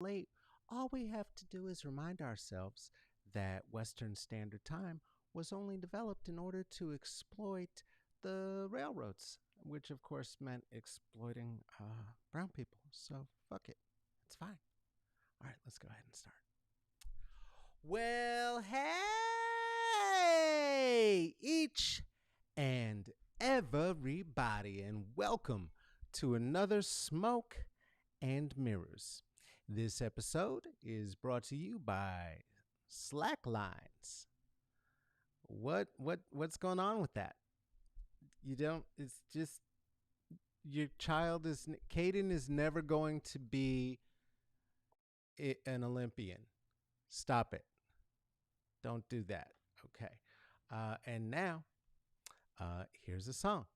late, all we have to do is remind ourselves that Western Standard Time was only developed in order to exploit the railroads, which of course meant exploiting brown people. So fuck it. It's fine. All right, let's go ahead and start. Well, hey, each and everybody, and welcome to another Smoke and Mirrors. This episode is brought to you by Slacklines. What's going on with that? You don't. It's just your child is Caden is never going to be an Olympian. Stop it. Don't do that. Okay. And now, here's a song.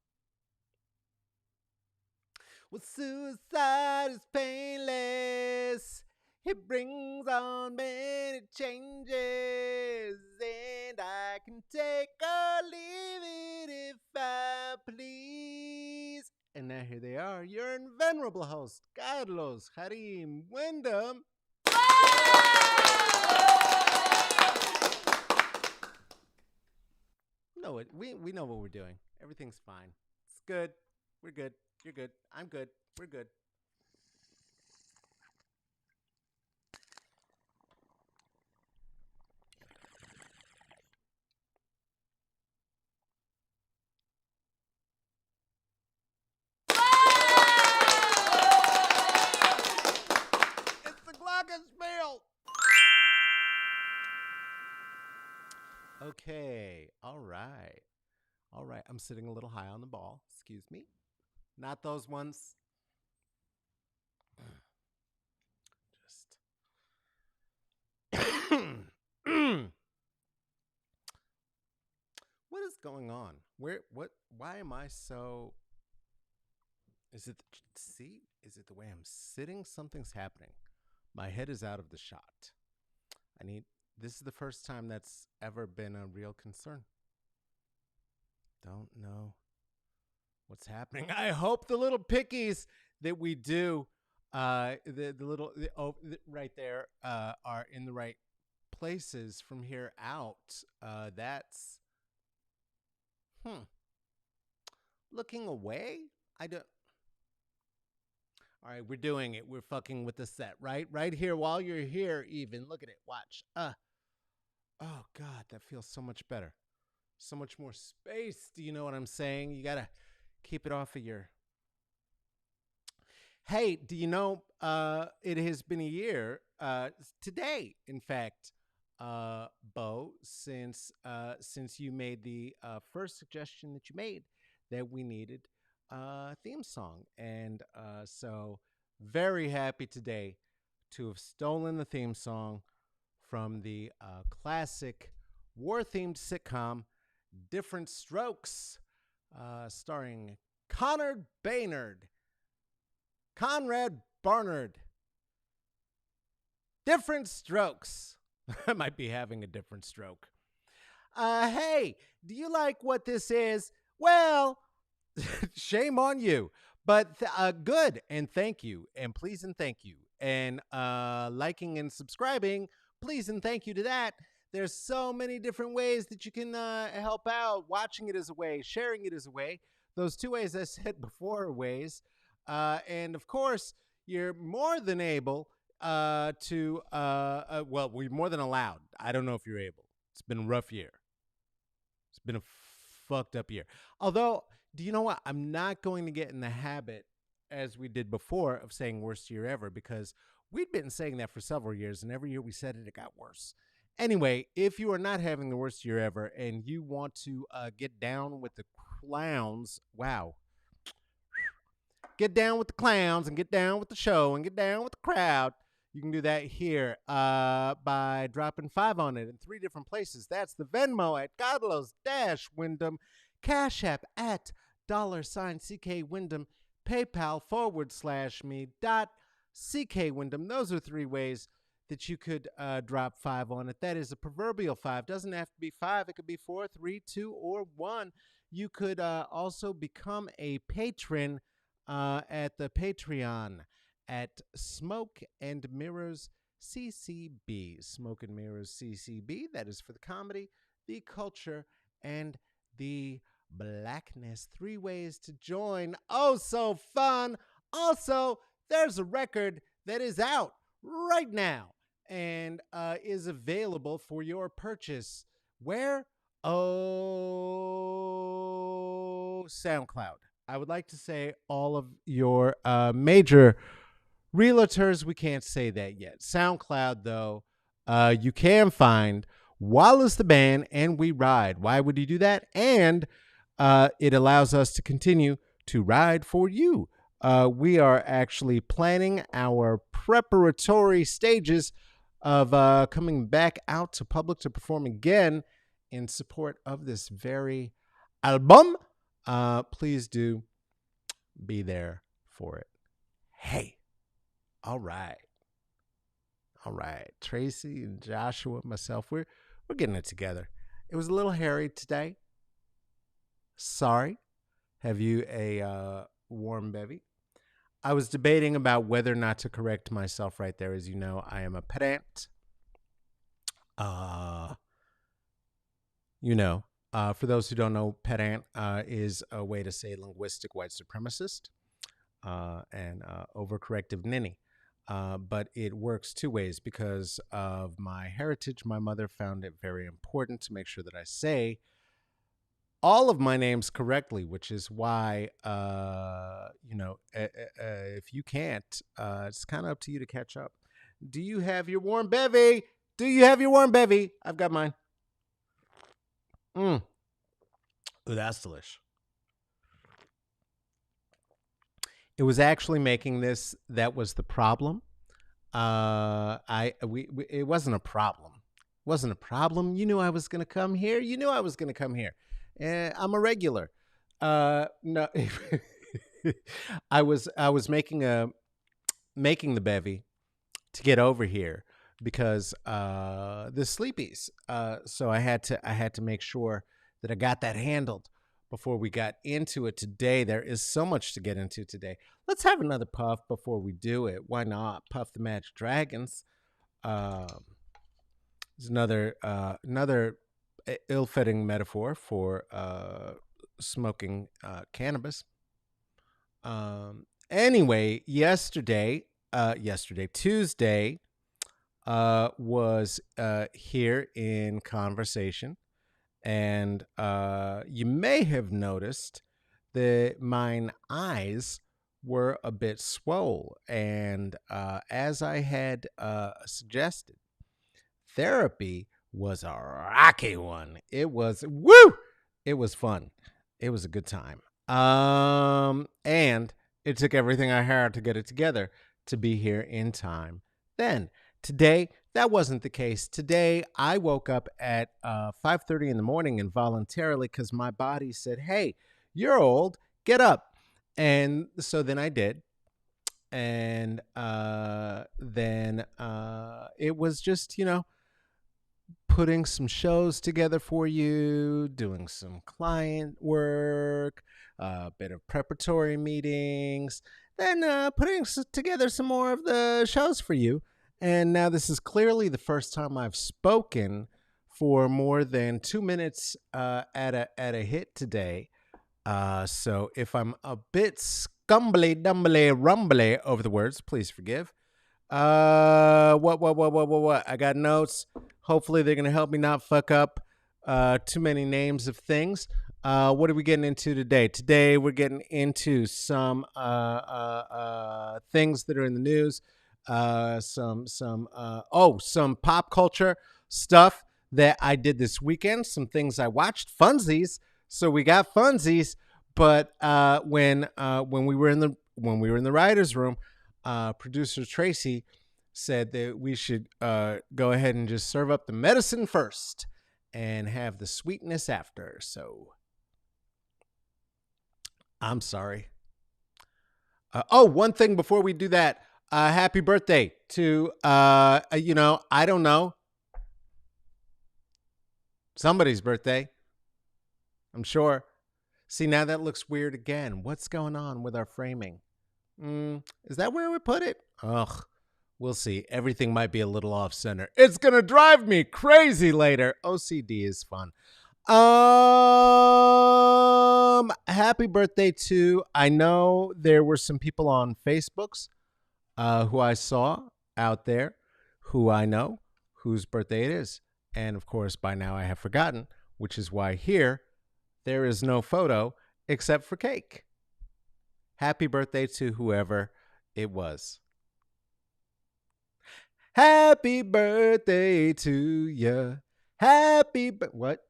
Well, suicide is painless. It brings on many changes, and I can take or leave it if I please. And now here they are, your venerable host, Carlos Harim Wyndham. No, we know what we're doing. Everything's fine. It's good. We're good. You're good. I'm good. We're good. It's the glockenspiel. Okay. All right. All right. I'm sitting a little high on the ball. Excuse me. Not those ones. Just. What is going on? Where? What? Why am I so? Is it? See? Is it the way I'm sitting? Something's happening. My head is out of the shot. I need. This is the first time that's ever been a real concern. Don't know what's happening. I hope the little pickies that we do, right there, are in the right places from here out. That's looking away. I don't. All right, we're doing it. We're fucking with the set, right here. While you're here, even look at it. Watch. Oh God, that feels so much better. So much more space. Do you know what I'm saying? You gotta keep it off of your. Hey, do you know? It has been a year. Today, in fact, Bo, since you made the first suggestion that you made that we needed a theme song, and so very happy today to have stolen the theme song from the classic war-themed sitcom Different Strokes, starring Conrad Barnard. Different Strokes. I might be having a different stroke. Hey, do you like what this is? Well, shame on you. But good, and thank you, and please and thank you. And liking and subscribing, please and thank you to that. There's so many different ways that you can help out. Watching it is a way, sharing it is a way. Those two ways I said before are ways. And of course, you're more than able well, we're more than allowed. I don't know if you're able. It's been a rough year. It's been a fucked up year. Although, do you know what? I'm not going to get in the habit, as we did before, of saying worst year ever, because we'd been saying that for several years, and every year we said it, it got worse. Anyway, if you are not having the worst year ever and you want to get down with the clowns, wow. Get down with the clowns and get down with the show and get down with the crowd. You can do that here by dropping 5 on it in 3 different places. That's the Venmo at Carlos Wyndham, Cash App at $CK Wyndham, PayPal /me .CK Wyndham. Those are 3 ways that you could drop 5 on it. That is a proverbial 5. Doesn't have to be 5. It could be 4, 3, 2, or 1. You could also become a patron at the Patreon at Smoke and Mirrors CCB. Smoke and Mirrors CCB. That is for the comedy, the culture, and the blackness. 3 ways to join. Oh, so fun. Also, there's a record that is out right now and is available for your purchase. Where? Oh, SoundCloud. I would like to say all of your major realtors, we can't say that yet. SoundCloud, though, you can find Wallace the Band and We Ride. Why would you do that? And it allows us to continue to ride for you. We are actually planning our preparatory stages of coming back out to public to perform again in support of this very album. Please do be there for it. Hey, all right. Tracy and Joshua, myself, we're getting it together. It was a little hairy today. Sorry. Have you a warm bevy? I was debating about whether or not to correct myself right there. As you know, I am a pedant. For those who don't know, pedant is a way to say linguistic white supremacist and overcorrective ninny. But it works 2 ways because of my heritage. My mother found it very important to make sure that I say all of my names correctly, which is why, if you can't, it's kind of up to you to catch up. Do you have your warm bevy? I've got mine. Ooh, that's delish. It was actually making this that was the problem. It wasn't a problem. You knew I was going to come here. I'm a regular. No, I was making the bevy to get over here because the sleepies. So I had to make sure that I got that handled before we got into it today. There is so much to get into today. Let's have another puff before we do it. Why not? Puff the Magic Dragons. Is another ill-fitting metaphor for smoking cannabis. Anyway, Tuesday, was here in conversation, and you may have noticed that mine eyes were a bit swole, and as I had suggested, therapy was a rocky one. It was fun. It was a good time. And it took everything I had to get it together to be here in time. Then today, that wasn't the case. Today, I woke up at 5:30 in the morning involuntarily because my body said, "Hey, you're old. Get up." And so then I did. And then it was just, putting some shows together for you, doing some client work, a bit of preparatory meetings, then putting together some more of the shows for you. And now this is clearly the first time I've spoken for more than 2 minutes at a hit today. So if I'm a bit scumbly, dumbly, rumbly over the words, please forgive. What? I got notes. Hopefully they're going to help me not fuck up too many names of things. What are we getting into today? Today we're getting into some things that are in the news. Some pop culture stuff that I did this weekend. Some things I watched. Funsies. So we got funsies. But when we were in the writers' room, producer Tracy said that we should go ahead and just serve up the medicine first and have the sweetness after. So I'm sorry. One thing before we do that, happy birthday to, I don't know, somebody's birthday, I'm sure. See, now that looks weird again. What's going on with our framing? Is that where we put it? Ugh. We'll see. Everything might be a little off center. It's going to drive me crazy later. OCD is fun. Happy birthday to, I know there were some people on Facebooks who I saw out there who I know whose birthday it is. And of course, by now I have forgotten, which is why here there is no photo except for cake. Happy birthday to whoever it was. Happy birthday to you. What?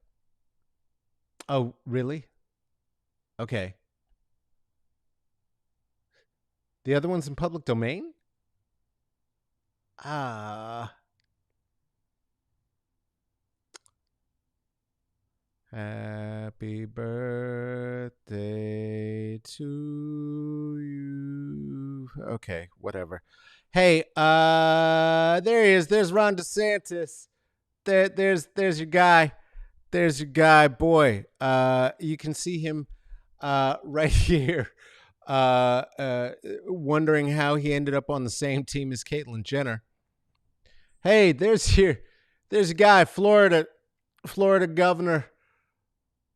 Oh, really? Okay. The other one's in public domain? Happy birthday to you. Okay, whatever. Hey, there he is. There's Ron DeSantis. There's your guy. There's your guy, boy. You can see him right here. Wondering how he ended up on the same team as Caitlyn Jenner. Hey, there's a guy, Florida Governor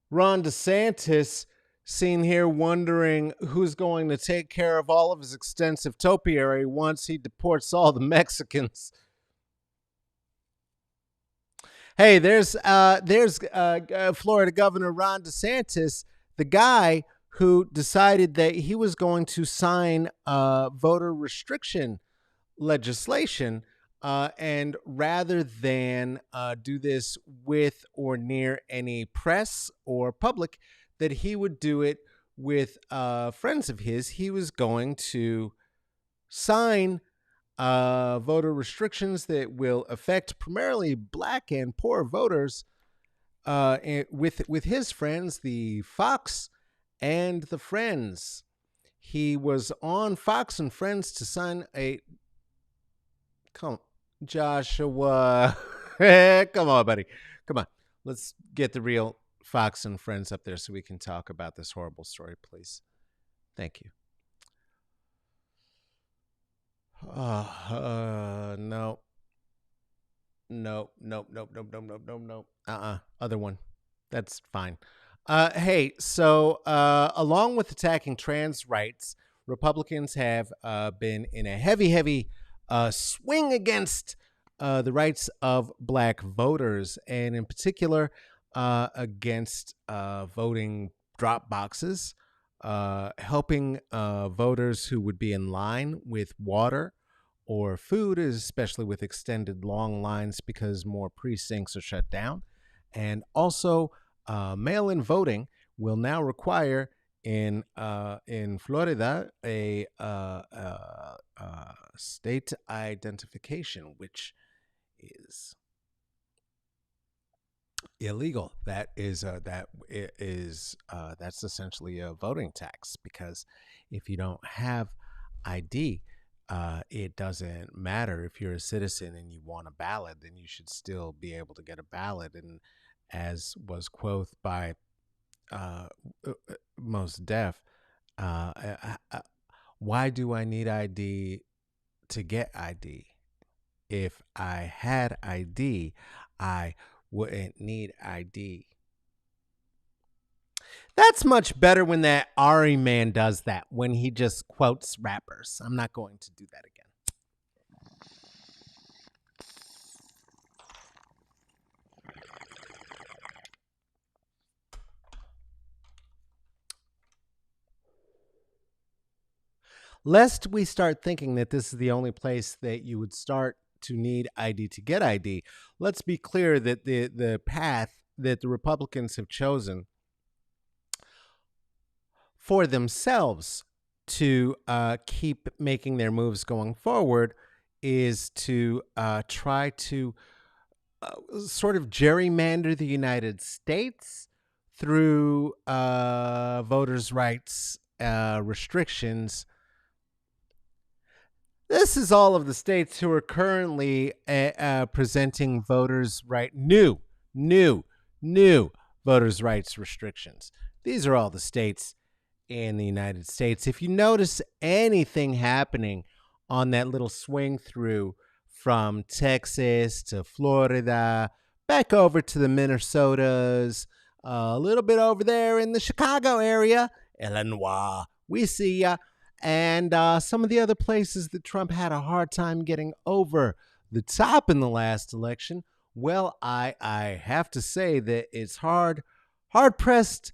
Ron DeSantis, seen here wondering who's going to take care of all of his extensive topiary once he deports all the Mexicans. Hey, there's Florida Governor Ron DeSantis, the guy who decided that he was going to sign voter restriction legislation, and rather than do this with or near any press or public, that he would do it with friends of his. He was going to sign voter restrictions that will affect primarily black and poor voters with his friends, the Fox and the Friends. He was on Fox and Friends to sign a... Come, Joshua. Come on, buddy. Come on. Let's get the real Fox and Friends up there so we can talk about this horrible story, please. Thank you. No. Other one. That's fine. Hey, so along with attacking trans rights, Republicans have been in a heavy swing against the rights of black voters, and in particular against voting drop boxes, helping voters who would be in line with water or food, especially with extended long lines because more precincts are shut down. And also mail-in voting will now require in Florida a state identification, which is illegal. That's essentially a voting tax, because if you don't have ID, it doesn't matter if you're a citizen and you want a ballot, then you should still be able to get a ballot. And as was quoted by Most Def, why do I need ID to get ID? If I had ID, I wouldn't need ID. That's much better when that Ari man does that, when he just quotes rappers. I'm not going to do that again. Lest we start thinking that this is the only place that you would start to need ID to get ID, let's be clear that the path that the Republicans have chosen for themselves to keep making their moves going forward is to try to sort of gerrymander the United States through voters' rights restrictions. This is all of the states who are currently presenting voters' new voters' rights restrictions. These are all the states in the United States. If you notice anything happening on that little swing through from Texas to Florida, back over to the Minnesotas, a little bit over there in the Chicago area, Illinois, we see ya. And some of the other places that Trump had a hard time getting over the top in the last election. Well, I have to say that it's hard pressed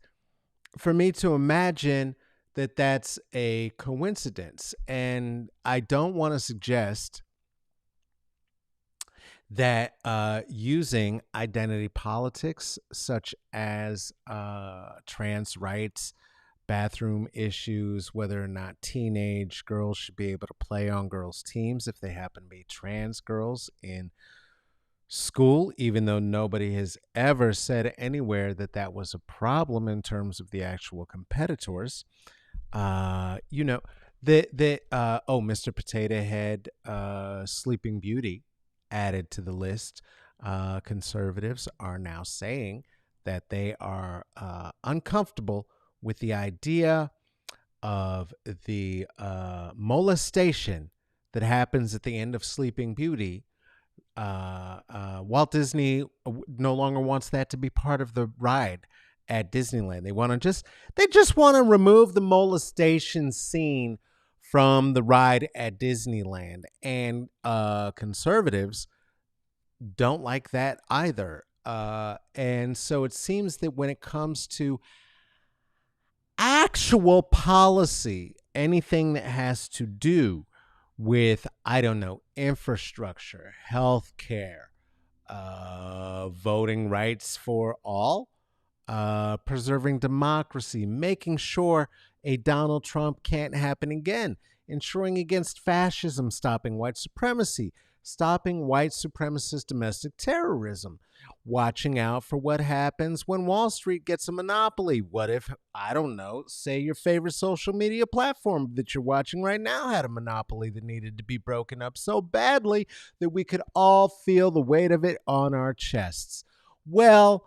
for me to imagine that that's a coincidence. And I don't want to suggest that using identity politics, such as trans rights, bathroom issues, whether or not teenage girls should be able to play on girls' teams if they happen to be trans girls in school, even though nobody has ever said anywhere that that was a problem in terms of the actual competitors. You know, Mr. Potato Head, Sleeping Beauty added to the list. Conservatives are now saying that they are uncomfortable with the idea of the molestation that happens at the end of Sleeping Beauty. Walt Disney no longer wants that to be part of the ride at Disneyland. They just want to remove the molestation scene from the ride at Disneyland, and conservatives don't like that either. And so it seems that when it comes to actual policy, anything that has to do with, I don't know, infrastructure, healthcare, voting rights for all, preserving democracy, making sure a Donald Trump can't happen again, ensuring against fascism, stopping white supremacy, stopping white supremacist domestic terrorism, watching out for what happens when Wall Street gets a monopoly. What if, I don't know, say your favorite social media platform that you're watching right now had a monopoly that needed to be broken up so badly that we could all feel the weight of it on our chests? Well,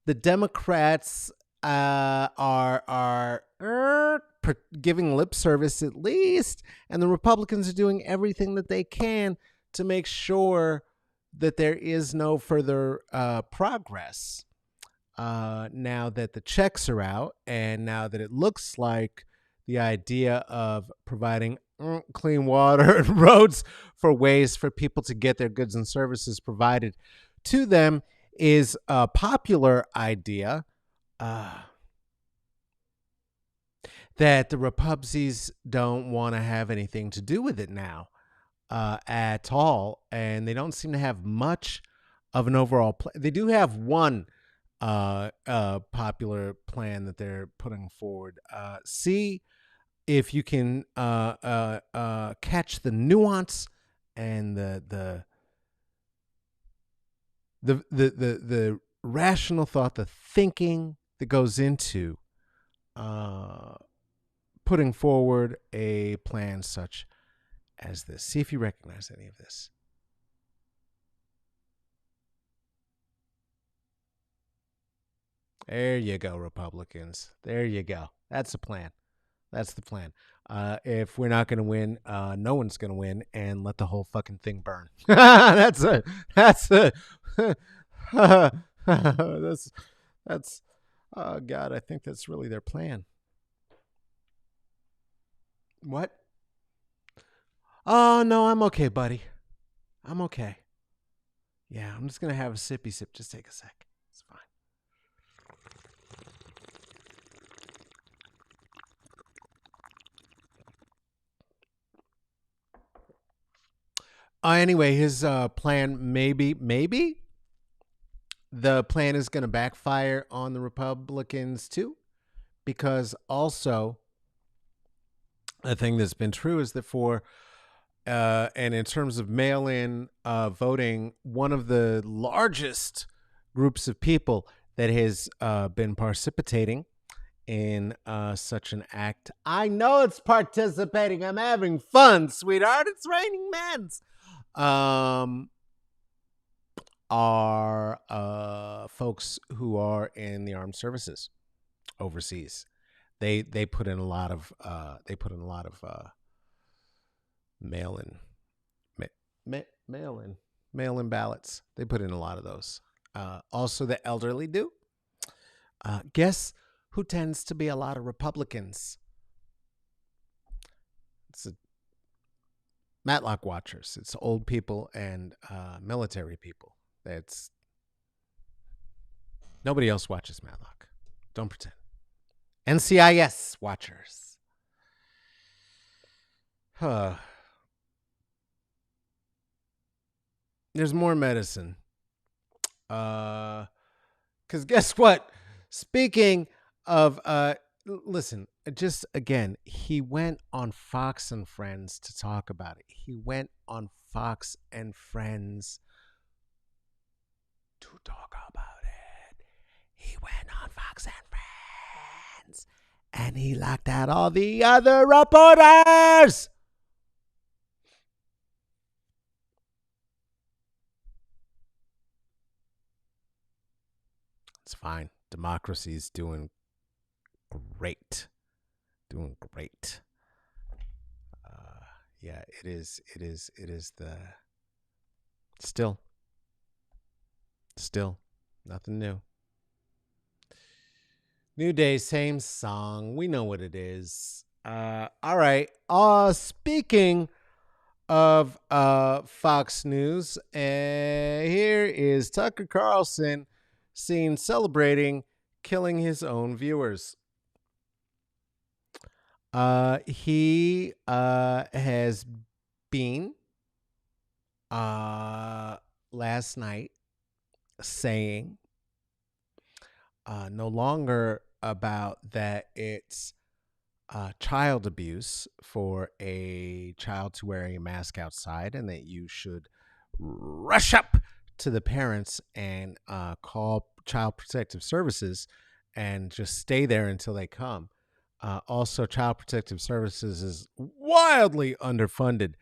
the Democrats are giving lip service at least, and the Republicans are doing everything that they can to make sure that there is no further progress. Now that the checks are out, and now that it looks like the idea of providing clean water and roads for ways for people to get their goods and services provided to them is a popular idea, that the Repubsies don't want to have anything to do with it now at all, and they don't seem to have much of an overall plan. They do have one popular plan that they're putting forward. See if you can catch the nuance and the rational thought, the thinking that goes into putting forward a plan such as this. See if you recognize any of this. There you go, Republicans. There you go. That's the plan. That's the plan. If we're not going to win, no one's going to win, and let the whole fucking thing burn. That's it. That's it. that's. Oh God, I think that's really their plan. What? Oh no, I'm okay, buddy. I'm okay. Yeah, I'm just gonna have a sippy sip. Just take a sec. It's fine. Anyway, his plan maybe the plan is going to backfire on the Republicans too, because also a thing that's been true is that for and in terms of mail-in voting, one of the largest groups of people that has been participating in such an act. I know it's participating. I'm having fun, sweetheart. It's raining men's. Are folks who are in the armed services overseas. They put in a lot of mail in mail in ballots. They put in a lot of those. Also, the elderly do. Guess who tends to be a lot of Republicans? It's Matlock watchers. It's old people and military people. That's nobody else watches Matlock. Don't pretend. NCIS watchers. There's more medicine. Because guess what? Speaking of, listen, just again, he went on Fox and Friends to talk about it. He went on Fox and Friends to talk about it. He went on Fox and Friends and he locked out all the other reporters. It's fine. Democracy's doing great. Doing great. Yeah, it is the still nothing new. New day, same song. We know what it is. All right. Speaking of Fox News, here is Tucker Carlson seen celebrating killing his own viewers. He has been last night saying no longer about that it's child abuse for a child to wearing a mask outside, and that you should rush up to the parents and call Child Protective Services and just stay there until they come. Also, Child Protective Services is wildly underfunded.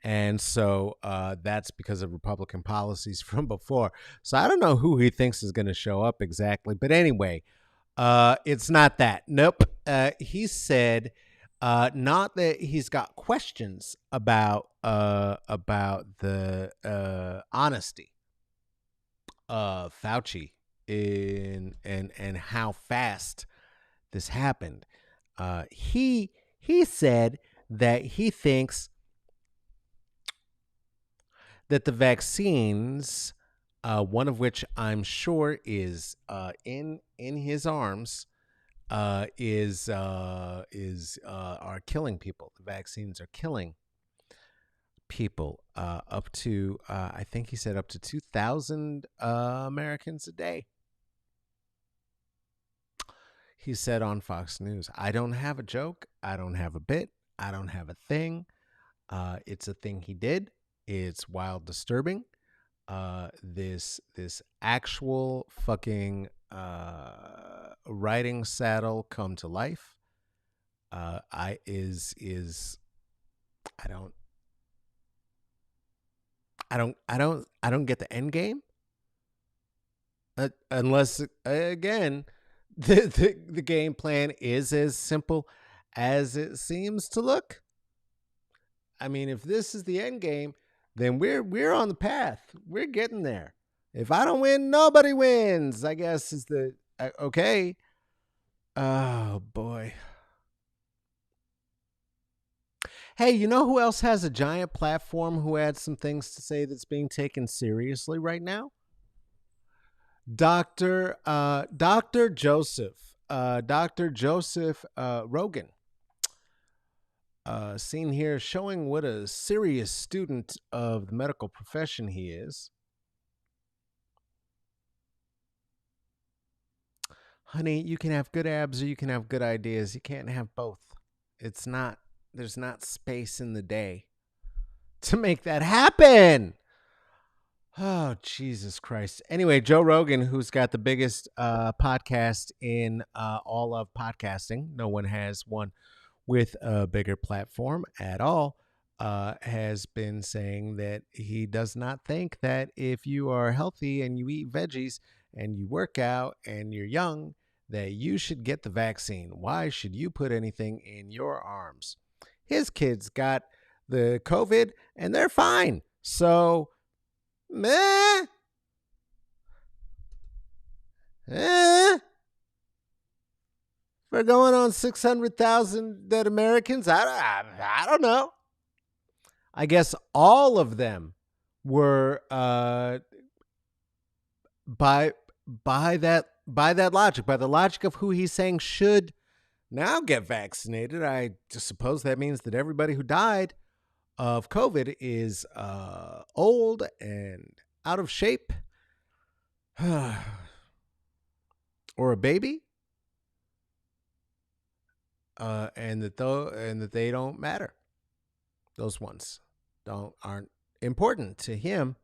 And so that's because of Republican policies from before. So I don't know who he thinks is going to show up exactly. But anyway, it's not that. Nope. He said not that he's got questions about the honesty of Fauci and how fast this happened. He said that he thinks that the vaccines, one of which I'm sure is in his arms, are killing people. The vaccines are killing people. Up to I think he said up to 2,000 Americans a day. He said on Fox News, I don't have a joke. I don't have a bit. I don't have a thing. It's a thing he did. It's wild disturbing. This actual fucking writing saddle come to life. I don't get the end game. Unless again, the game plan is as simple as it seems to look. I mean, if this is the end game, then we're on the path. We're getting there. If I don't win, nobody wins, I guess is the okay. Oh boy. Hey, you know who else has a giant platform who had some things to say that's being taken seriously right now? Dr. Joseph Rogan. Seen here showing what a serious student of the medical profession he is. Honey, you can have good abs or you can have good ideas. You can't have both. There's not space in the day to make that happen. Oh, Jesus Christ. Anyway, Joe Rogan, who's got the biggest podcast in all of podcasting, no one has one with a bigger platform at all, has been saying that he does not think that if you are healthy and you eat veggies and you work out and you're young, that you should get the vaccine. Why should you put anything in your arms? His kids got the COVID and they're fine. So, meh, eh. We're going on 600,000 dead Americans. I don't know. I guess all of them were by by that logic, by the logic of who he's saying should now get vaccinated. I just suppose that means that everybody who died of COVID is old and out of shape, or a baby, and that they don't matter. Those ones aren't important to him,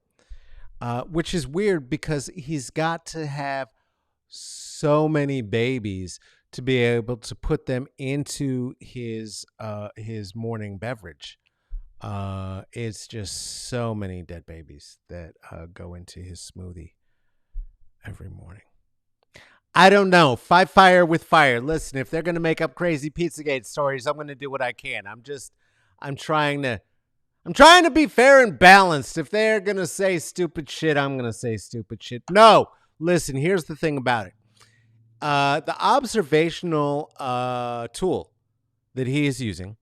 which is weird because he's got to have so many babies to be able to put them into his morning beverage. It's just so many dead babies that go into his smoothie every morning. I don't know. Fight fire with fire. Listen, if they're going to make up crazy Pizzagate stories, I'm going to do what I can. I'm trying to be fair and balanced. If they're going to say stupid shit, I'm going to say stupid shit. No, listen, here's the thing about it. The observational tool that he is using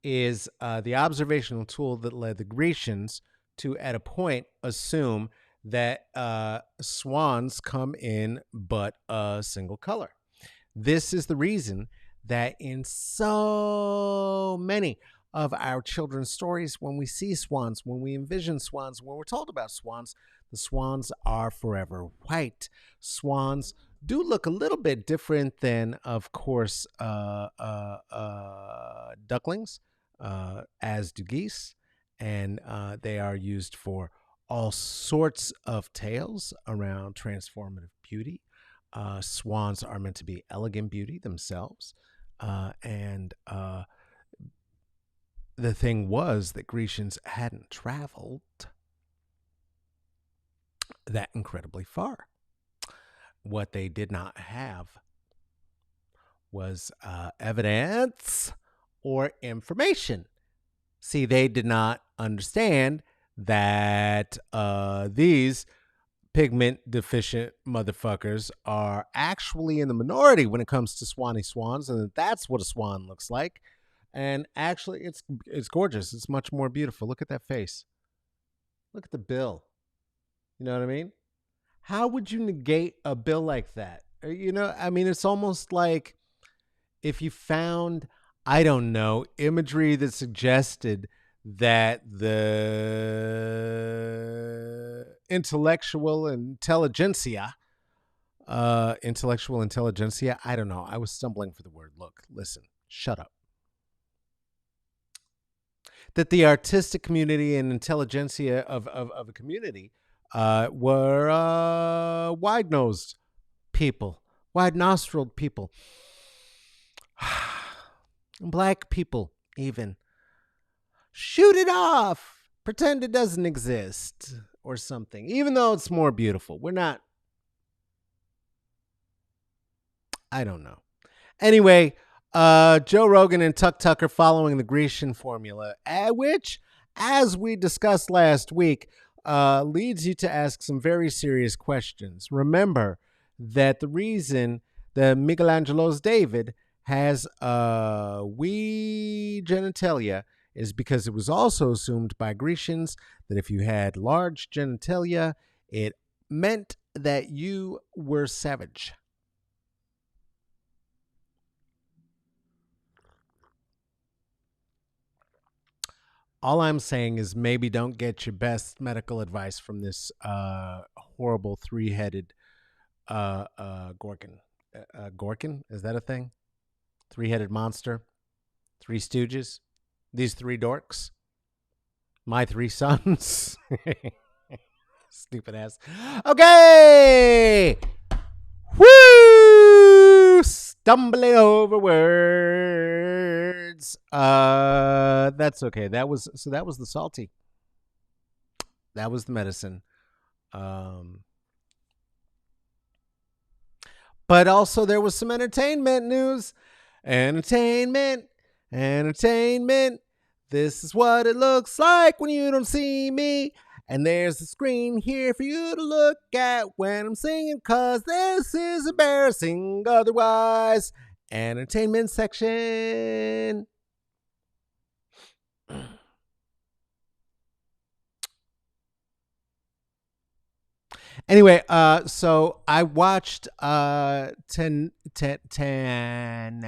is the observational tool that led the Grecians to, at a point, assume that swans come in but a single color. This is the reason that in so many of our children's stories, when we see swans, when we envision swans, when we're told about swans, the swans are forever white. Swans do look a little bit different than, of course, ducklings, as do geese, and they are used for all sorts of tales around transformative beauty. Swans are meant to be elegant beauty themselves, and the thing was that Grecians hadn't traveled that incredibly far. What they did not have was evidence or information. See, they did not understand that these pigment deficient motherfuckers are actually in the minority when it comes to swanny swans, and that's what a swan looks like. And actually, it's gorgeous. It's much more beautiful. Look at that face. Look at the bill. You know what I mean? How would you negate a bill like that? You know, I mean, it's almost like if you found, I don't know, imagery that suggested that the intellectual intelligentsia, I don't know. I was stumbling for the word. Look, listen, shut up. That the artistic community and intelligentsia of a community were wide-nosed people, wide-nostrilled people, black people even. Shoot it off. Pretend it doesn't exist or something, even though it's more beautiful. We're not. I don't know. Anyway, Joe Rogan and Tuck Tucker following the Grecian formula, which, as we discussed last week, leads you to ask some very serious questions. Remember that the reason that Michelangelo's David has wee genitalia is because it was also assumed by Grecians that if you had large genitalia, it meant that you were savage. All I'm saying is maybe don't get your best medical advice from this horrible three-headed Gorgon. Gorgon? Is that a thing? Three-headed monster? Three stooges? These three dorks? My three sons? Stupid ass. Okay! Woo! Stumbling over words. That's okay. That was the salty. That was the medicine. But also there was some entertainment news. Entertainment, entertainment. This is what it looks like when you don't see me. And there's a screen here for you to look at when I'm singing, cause this is embarrassing otherwise. Entertainment section. Anyway, so I watched Tenet, Tenet, Ten.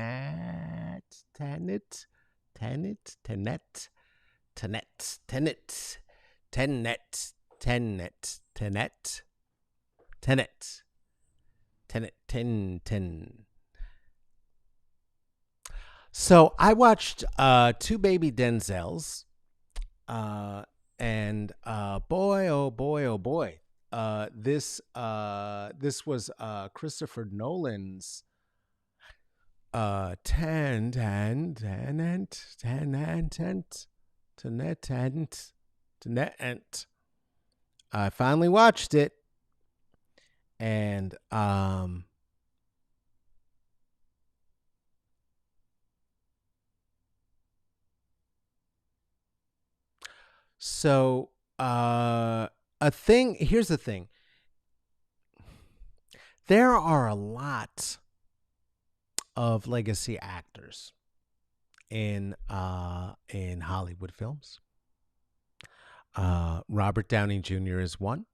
So I watched two baby Denzels, and boy, oh boy, oh boy, this was Christopher Nolan's Tenet. I finally watched it, and so a thing. Here's the thing. There are a lot of legacy actors in Hollywood films. Robert Downey Jr. is one.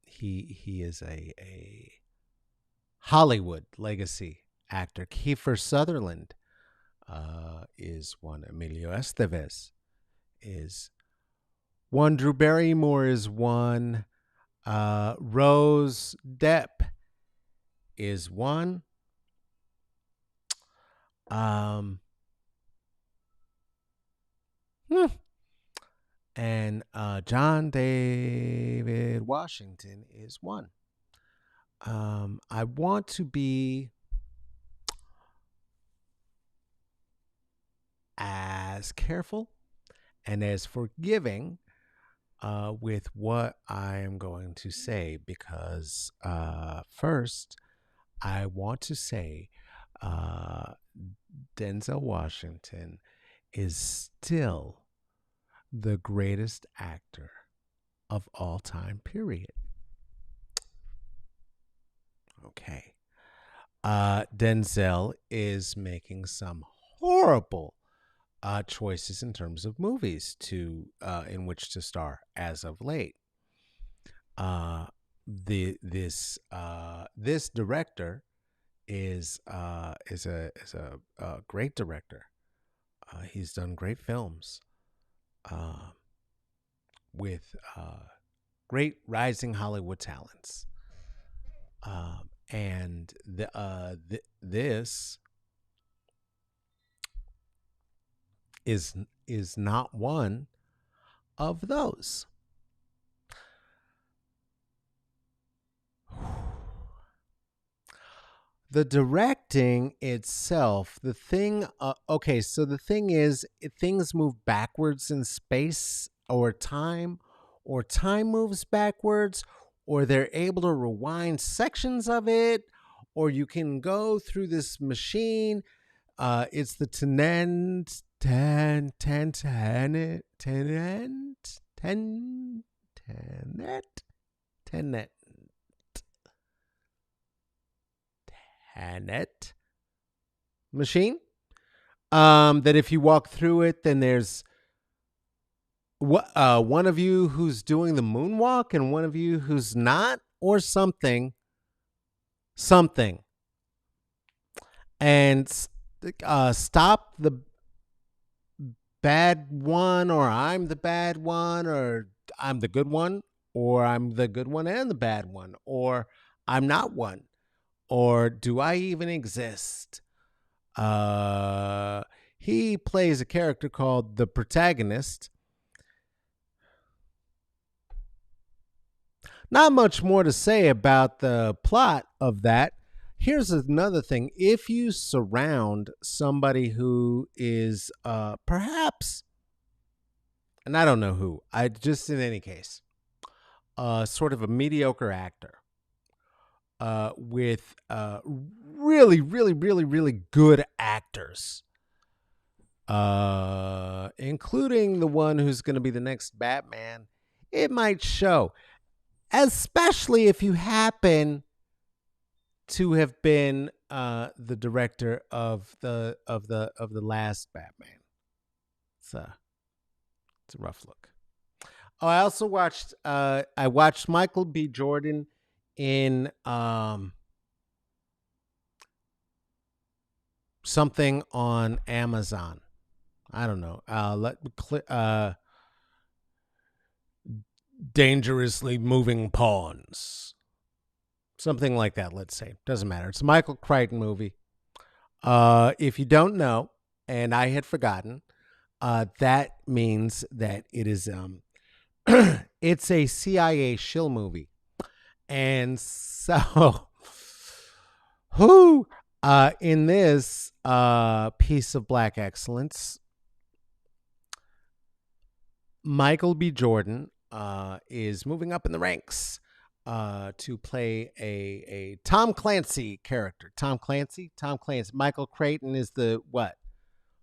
He is a Hollywood legacy actor. Kiefer Sutherland is one. Emilio Estevez is one. Drew Barrymore is one. Rose Depp is one. And John David Washington is one. I want to be as careful and as forgiving with what I am going to say because first, I want to say Denzel Washington is still the greatest actor of all time, period. Okay. Denzel is making some horrible choices in terms of movies to in which to star as of late. This director is a great director. He's done great films with great rising Hollywood talents, and this is not one of those. The directing itself, the thing, okay, so the thing is, things move backwards in space or time moves backwards, or they're able to rewind sections of it, or you can go through this machine. It's the Tenet machine. That if you walk through it, then there's one of you who's doing the moonwalk and one of you who's not, or something, and stop the bad one, or I'm the bad one, or I'm the good one, or I'm the good one and the bad one, or I'm not one, or do I even exist? He plays a character called the protagonist. Not much more to say about the plot of that. Here's another thing. If you surround somebody who is perhaps, and I don't know who, I just in any case, sort of a mediocre actor, with really, really, really, really good actors, including the one who's going to be the next Batman, it might show, especially if you happen to have been the director of the last Batman. It's a rough look. Oh, I also watched Michael B. Jordan in something on Amazon. I don't know. Dangerously Moving Pawns. Something like that, let's say. Doesn't matter. It's a Michael Crichton movie. If you don't know, and I had forgotten, that means that it is it's a CIA shill movie. And so who in this piece of black excellence, Michael B. Jordan is moving up in the ranks to play a Tom Clancy character. Tom Clancy. Michael Crichton is the what?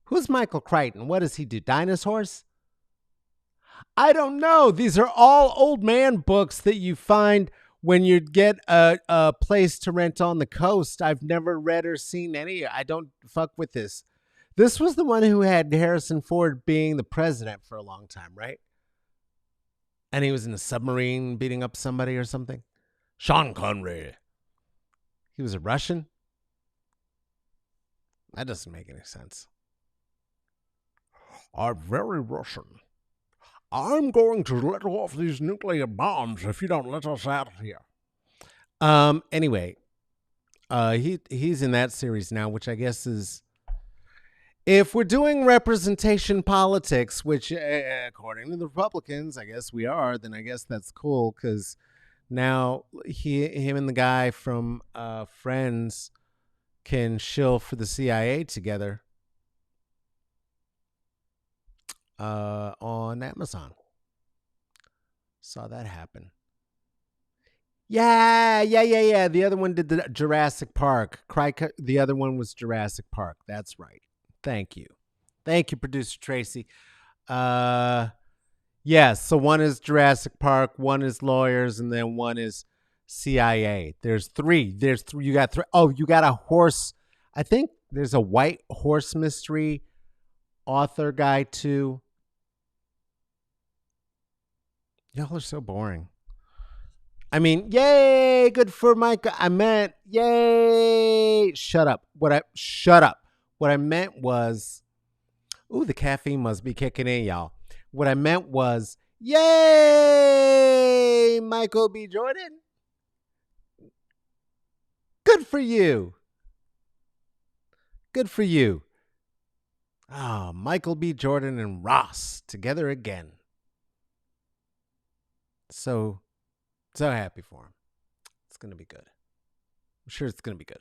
Who's Michael Crichton? What does he do? Dinosaurs? I don't know. These are all old man books that you find when you get a place to rent on the coast. I've never read or seen any. I don't fuck with this. This was the one who had Harrison Ford being the president for a long time, right? And he was in a submarine beating up somebody or something. Sean Connery. He was a Russian? That doesn't make any sense. I'm very Russian. I'm going to let off these nuclear bombs if you don't let us out of here. Anyway, he's in that series now, which I guess is, if we're doing representation politics, which according to the Republicans, I guess we are, then I guess that's cool, because now him and the guy from Friends can shill for the CIA together on Amazon. Saw that happen. Yeah. The other one did the Jurassic Park. The other one was Jurassic Park. That's right. Thank you, producer Tracy. Yes. So one is Jurassic Park, one is Lawyers, and then one is CIA. There's three. You got three. Oh, you got a horse. I think there's a white horse mystery author guy too. Y'all are so boring. I mean, yay, good for Micah. I meant, yay. Shut up. What I meant was, ooh, the caffeine must be kicking in, y'all. What I meant was, yay, Michael B. Jordan. Good for you. Oh, Michael B. Jordan and Ross together again. So happy for him. It's going to be good. I'm sure it's going to be good.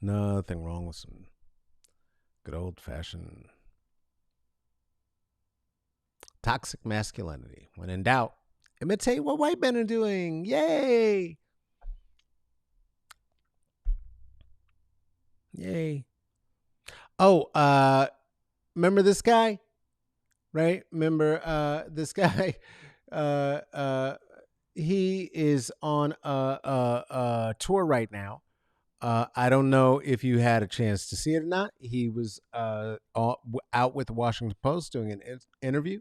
Nothing wrong with some good old-fashioned toxic masculinity. When in doubt, imitate what white men are doing. Yay! Oh, remember this guy? Right? Remember this guy? He is on a tour right now. I don't know if you had a chance to see it or not. He was out with the Washington Post doing an interview,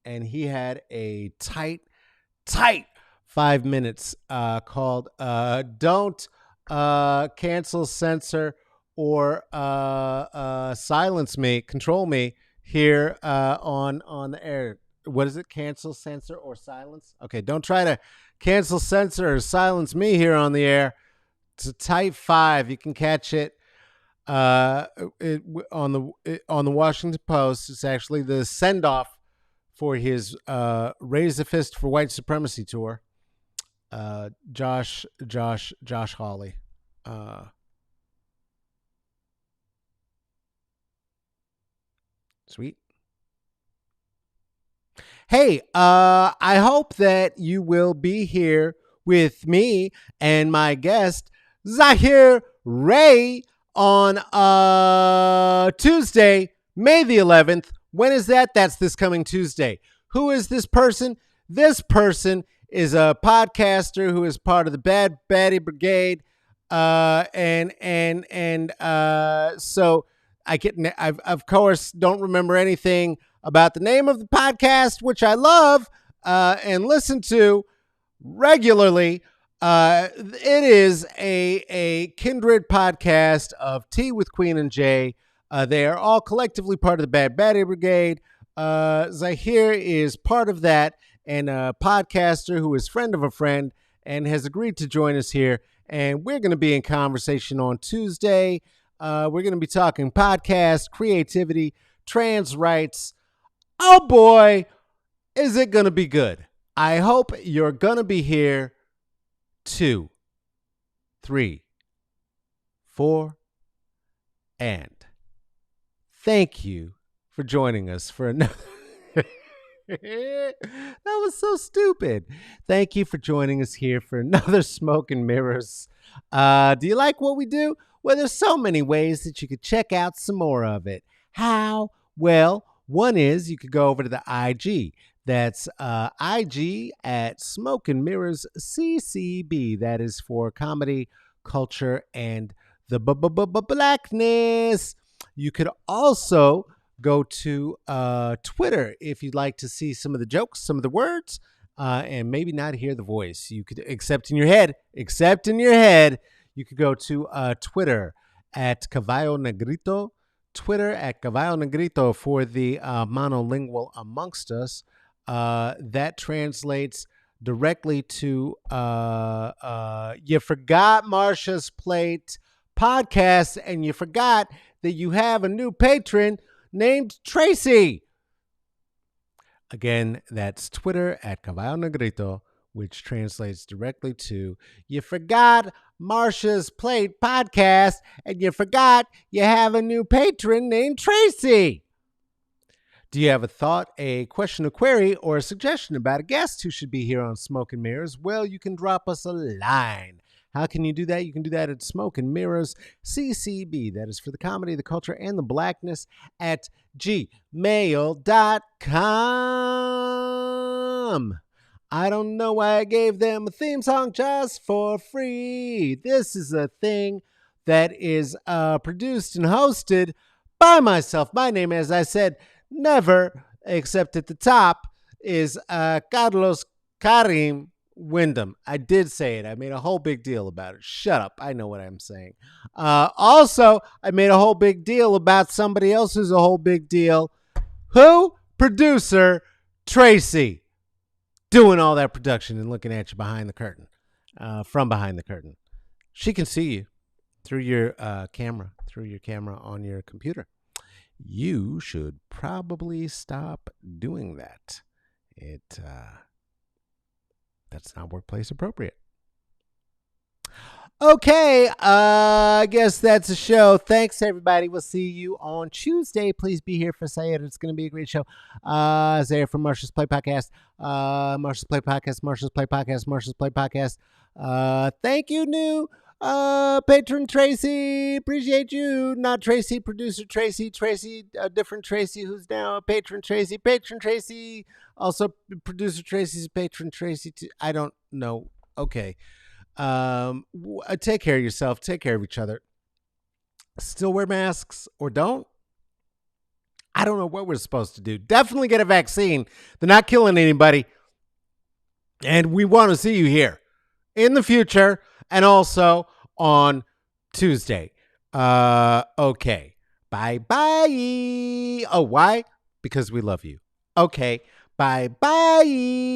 and he had a tight 5 minutes called "Don't Cancel, Censor, or Silence Me, Control Me" here on the air. What is it? Cancel, censor, or silence? Okay, don't try to cancel, censor, or silence me here on the air. It's a tight 5. You can catch it on the Washington Post. It's actually the send off for his Raise a Fist for White Supremacy tour. Josh Hawley. Sweet. Hey, I hope that you will be here with me and my guest, Zahir Ray, on Tuesday, May the 11th. When is that? That's this coming Tuesday. Who is this person? This person is a podcaster who is part of the Bad Baddie Brigade. So I of course don't remember anything about the name of the podcast, which I love and listen to regularly. It is a kindred podcast of Tea with Queen and Jay. They are all collectively part of the Bad Baddie Brigade. Zahir is part of that and a podcaster who is friend of a friend and has agreed to join us here. And we're going to be in conversation on Tuesday. We're going to be talking podcast, creativity, trans rights. Oh boy, is it going to be good. I hope you're going to be here. 2, 3, 4, and thank you for joining us for another. That was so stupid. Thank you for joining us here for another Smoke and Mirrors. Do you like what we do? Well, there's so many ways that you could check out some more of it. How? Well, one is you could go over to the IG. That's IG at Smoke and Mirrors CCB. That is for comedy, culture, and the blackness. You could also go to Twitter if you'd like to see some of the jokes, some of the words, and maybe not hear the voice. You could, except in your head, you could go to Twitter at Caballo Negrito. Twitter at Caballo Negrito for the monolingual amongst us. That translates directly to You Forgot Marsha's Plate podcast, and you forgot that you have a new patron named Tracy. Again, that's Twitter at Caballo Negrito, which translates directly to You Forgot Marsha's Plate podcast, and you forgot you have a new patron named Tracy. Do you have a thought, a question, a query, or a suggestion about a guest who should be here on Smoke and Mirrors? Well, you can drop us a line. How can you do that? You can do that at Smoke and Mirrors CCB. That is for the comedy, the culture, and the blackness at gmail.com. I don't know why I gave them a theme song just for free. This is a thing that is produced and hosted by myself. My name, as I said, never, except at the top, is Carlos Karim Wyndham. I did say it. I made a whole big deal about it. Shut up. I know what I'm saying. Also, I made a whole big deal about somebody else who's a whole big deal. Who? Producer Tracy. Doing all that production and looking at you behind the curtain, from behind the curtain. She can see you through your camera on your computer. You should probably stop doing that. That's not workplace appropriate. Okay, I guess that's a show. Thanks, everybody. We'll see you on Tuesday. Please be here for Sayed. It's going to be a great show. Zaire from Marsha's Play Podcast. Marsha's Play Podcast. Marsha's Play Podcast. Marsha's Play Podcast. Thank you, new patron Tracy. Appreciate you. Not Tracy, producer Tracy. Tracy, a different Tracy who's now a patron Tracy. Patron Tracy. Also, producer Tracy's patron Tracy. I don't know. Okay. Take care of yourself. Take care of each other. Still wear masks or don't. I don't know what we're supposed to do. Definitely get a vaccine. They're not killing anybody. And we want to see you here in the future and also on Tuesday. Okay. Bye-bye. Oh, why? Because we love you. Okay. Bye-bye.